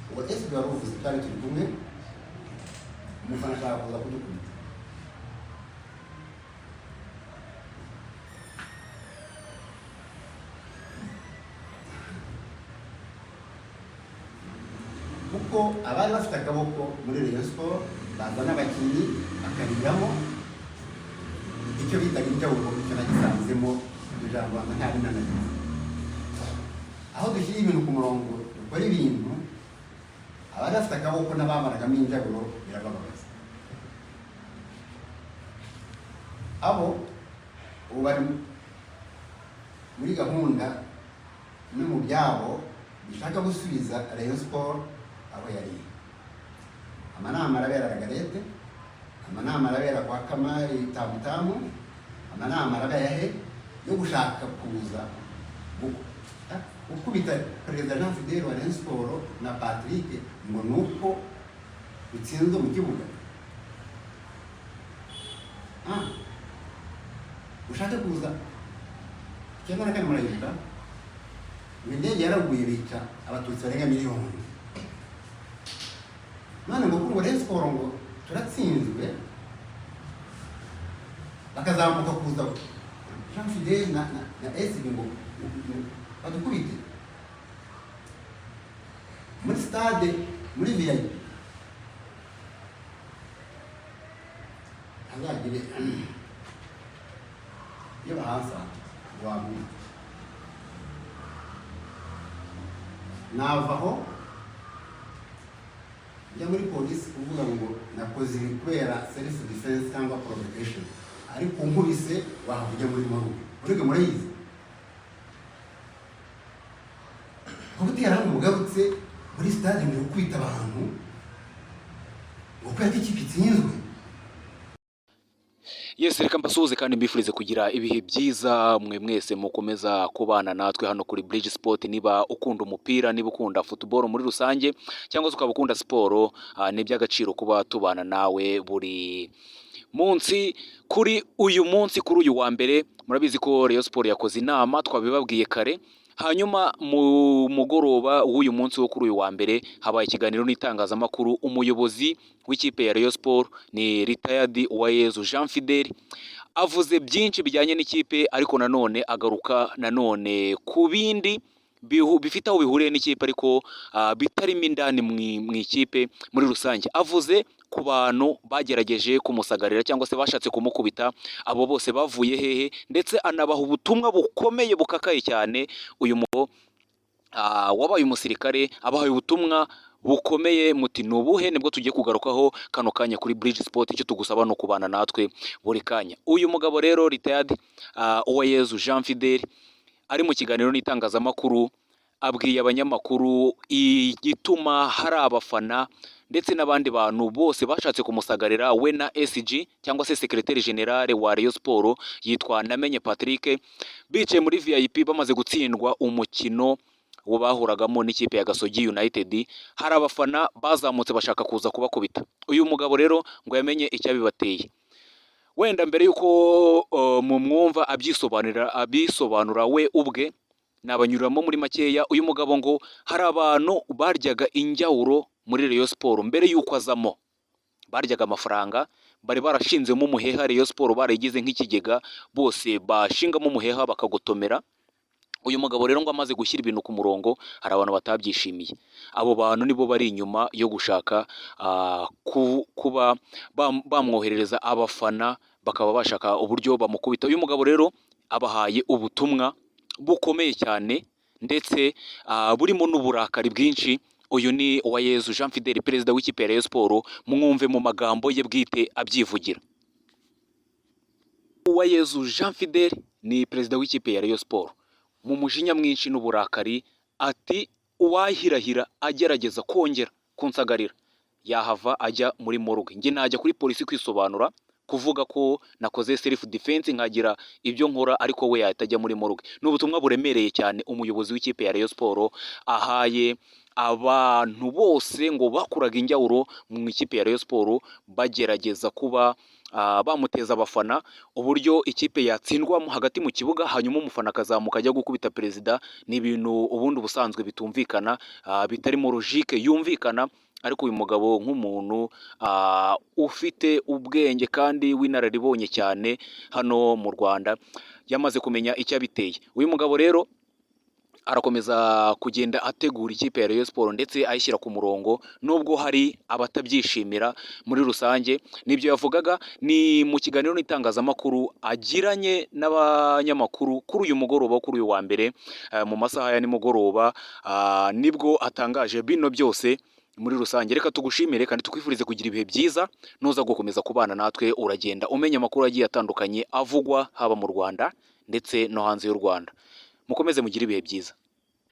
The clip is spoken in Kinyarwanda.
ubu ese bari uvuze twari turi kumwe umufana ashaka kuza kudukubita kuko abari bafite akaboko muri Rayon Sport baza n'abakinnyi bakariramo icyo bitaga injawulo icyo nagisanzemo ijambo ntari nanagize aho dushyira ibintu ku murongo dukora ibintu abari bafite akaboko n'abamaragamo injawulo birababaza abo ubu bari muri gahunda no mu byabo bishaka gusubiza Rayon Sport aho yari amanama arabera Ragarete amanama arabera kwa Kamari Tamutamu amanama arabera he yo gushaka kuza ukubita Perezida Jean Fidèle wa Rayon Sport na Patrick ngo nuko utsinze mu kibuga ushaka kuza cyangwa nakane murayibuka indege yaraguye bica abatutsi barenga miliyoni none ngo kuri Rayon Sport ngo turatsinzwe bakazamuka kuza Jean Fidèle na SB ngo badukubite muri stade muri VIP azagire iyo bahansa wamu navaho njya muri polisi kuvuga ngo nakoze ibi kubera self defense cyangwa provocation ariko nkubise wahavuga muri maruge urege murayizi kubutera ngo mugarutse muri stade muri kwita abantu ngo kwita ikipe itsinzwe. Yes, reka mbasuhuze kandi mbifurize kugira ibihe byiza mwe mwese mukomeza kubana natwe hano kuri Bridge Sport. Niba ukunda umupira, niba ukunda football muri rusange cyangwa se ukaba ukunda siporo, ni by'agaciro kuba tubana nawe buri munsi. Kuri uyu munsi, kuri uyu wa mbere, murabizi ko Rayon Sport yakoze inama, twabibabwiye kare. Hanyuma mu mugoroba w'uyu munsi wo kuri uyu wa mbere habaye ikiganiro n'itangazamakuru. Umuyobozi w'ikipe ya Rayon Sport ni retired Uwayezu Jean Fidèle avuze byinshi bijyanye n'ikipe, ariko nanone agaruka nanone ku bindi bifite aho bihuriye n'ikipe ariko bitarimo indani mu ikipe muri rusange. Avuze ku bantu bagerageje kumusagarira cyangwa se bashatse kumukubita, abo bose bavuye hehe, ndetse anabaha ubutumwa bukomeye bukakaye cyane. Uyu mugabo wabaye umusirikare abahaye ubutumwa bukomeye, muti nubuhe, nibwo tugiye kugarukaho kano kanya kuri Bridge Sport. Icyo tugusaba no kubana natwe buri kanya. Uyu mugabo rero retired Uwayezu Jean Fidèle ari mu kiganiro n'itangazamakuru abwiye abanyamakuru igituma hari abafana ndetse n'abandi bantu bose bashatse kumusagarira we na SG cyangwa se secrétaire général wa Rayon Sport yitwa Namenye Patrick, bicaye muri VIP bamaze gutsindwa umukino wo bahuragamo n'ikipe ya Gasogi United. Hari abafana bazamutse bashaka kuza kubakubita. Uyu mugabo rero ngo yamenye icyabibateye. Wenda mbere yuko mu mwumva abisobanura we ubwe, nabanyuramo muri makeya. Uyu mugabo ngo hari abantu baryaga injyawuro muri Rayon Sport mbere yuko azamo, baryaga amafaranga, bari barashinzemo umuheha. Rayon Sport barayigize nk'ikigega, bose bashingamo umuheha bakagotomera. Uyu mugabo rero ngo amaze gushyira ibintu ku murongo, hari abantu batabyishimiye. Abo bantu nibo bari inyuma yo gushaka kuba bamwoherereza abafana, bakaba bashaka uburyo bamukubita. Uyu mugabo rero abahaye ubutumwa bukomeye cyane ndetse burimo n'uburakari bwinshi. Uyu ni Uwayezu Jean Fidèle, perezida w'ikipe ya Rayon Sport. Mwumve mu magambo ye bwite abyivugira. Uwayezu Jean Fidèle ni perezida w'ikipe ya Rayon Sport. Mu mujinya mwinshi n'uburakari ati uwahirahira agerageza kongera kunsagarira yahava ajya muri morgue, nge najya kuri polisi kwisobanura kuvuga ko nakoze self defense nkagira ibyo nkora, ariko we yatajya muri morgue. N'ubutumwa buremereye cyane umuyobozi w'ikipe ya Rayon Sport ahaye abantu bose ngo bakuraga injyawuro mu ikipe ya Rayon Sport bagerageza kuba bamuteza abafana uburyo ikipe yatsindwa hagati mu kibuga hanyuma umufana akazamuka ajya gukubita perezida. Ni ibintu ubundi ubusanzwe bitumvikana, bitarimo logique yumvikana, ariko uyu mugabo nk'umuntu ufite ubwenge kandi w'inararibonye cyane hano mu Rwanda yamaze kumenya icyo abiteye. Uyu mugabo rero arakomeza kugenda ategura ikipe ya Rayon Sports ndetse ayishyira ku murongo, nubwo hari abatabyishimira. Muri rusange nibyo yavugaga ni mu kiganiro n'itangazamakuru agiranye n'abanyamakuru kuri uyu mugoroba, kuri uyu wa mbere mu masaha ya nimugoroba, nibwo atangaje bino byose. Muri rusange reka tugushimire kandi tukwifurize kugira ibihe byiza, nuza gukomeza kubana natwe uragenda umenya amakuru agiye atandukanye avugwa haba mu Rwanda ndetse no hanze y'u Rwanda. Mukomeze mugire ibihe byiza.